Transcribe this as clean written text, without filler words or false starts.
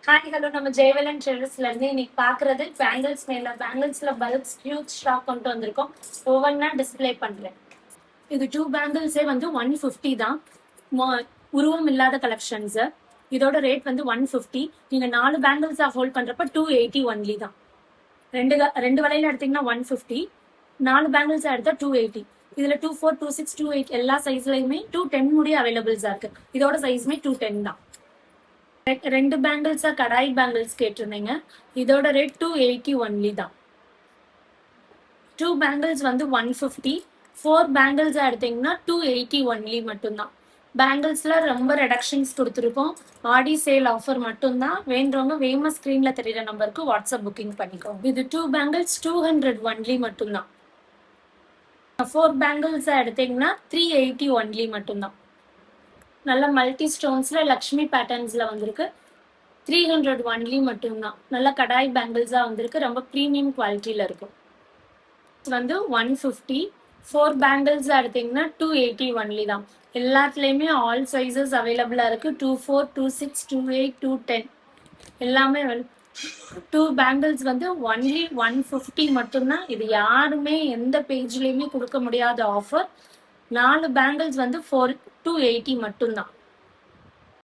Hi hello, நம்ம ஜெயவலன் ட்ரெண்டர்ஸ்ல இருந்து இன்னைக்கு பாக்குறது பேங்கிள்ஸ் பேங்கிள்ஸ்ல பல்க்ஸ் ஹியூஜ் ஸ்டாக் கொண்டு வந்திருக்கோம். ஒவ்வொன்றா டிஸ்பிளே பண்றேன். இது 2 பேங்கிள்ஸே வந்து 150 தான். உருவம் இல்லாத கலெக்ஷன்ஸ். இதோட ரேட் வந்து 150. நீங்க 4 பேங்கிள்ஸா ஹோல்ட் பண்றப்ப 280 ஒன்லி தான். ரெண்டு வலையில எடுத்தீங்கன்னா 150, 4 பேங்கிள்ஸ் எடுத்தா 280. இதுல 24, 26, 28 எல்லா சைஸ்லயுமே 210 முடிய அவைலபிள்ஸா இருக்கு. இதோட சைஸ்மே 210 தான். ரெண்டு பேங்கிள்ஸா கடாய் பேங்கிள்ஸ் கேட்டிருந்தீங்க. இதோட ரேட் 280 ஒன்லி தான். 2 பேங்கிள்ஸ் வந்து 150, 4 பேங்கிள்ஸா எடுத்தீங்கன்னா 280 ஒன்லி மட்டும்தான். பேங்கிள்ஸ்ல ரொம்ப ரெடக்ஷன்ஸ் கொடுத்துருக்கோம். ஆடி சேல் ஆஃபர் மட்டும்தான். வேண்டவங்க வேமா ஸ்கிரீன்ல தெரியுற நம்பருக்கு வாட்ஸ்அப் புக்கிங் பண்ணிக்கோங்க. இது 2 பேங்கிள்ஸ் 200 ஒன்லி மட்டும்தான். 4 பேங்கிள்ஸா எடுத்தீங்கன்னா 380 ஒன்லி மட்டும்தான். நல்ல மல்டி ஸ்டோன்ஸ்ல லக்ஷ்மி பேட்டர்ன்ஸ்ல வந்திருக்கு. 300 ஒன்லி மட்டும்தான். நல்ல கடாய் பேங்கிள்ஸா வந்திருக்கு. ரொம்ப ப்ரீமியம் குவாலிட்டியில இருக்கும். வந்து 150, 4 பேங்கிள்ஸ் எடுத்தீங்கன்னா 280 ஒன்லி தான். எல்லாத்துலயுமே ஆல் சைஸஸ் அவைலபிளா இருக்கு. 24, 26, 28, 210 எல்லாமே 2 பேங்கிள்ஸ் வந்து ஒன்லி 150 மட்டும்தான். இது யாருமே எந்த பேஜ்லயுமே கொடுக்க முடியாத ஆஃபர். 4 பேங்கிள்ஸ் வந்து 280 மட்டும்தான்.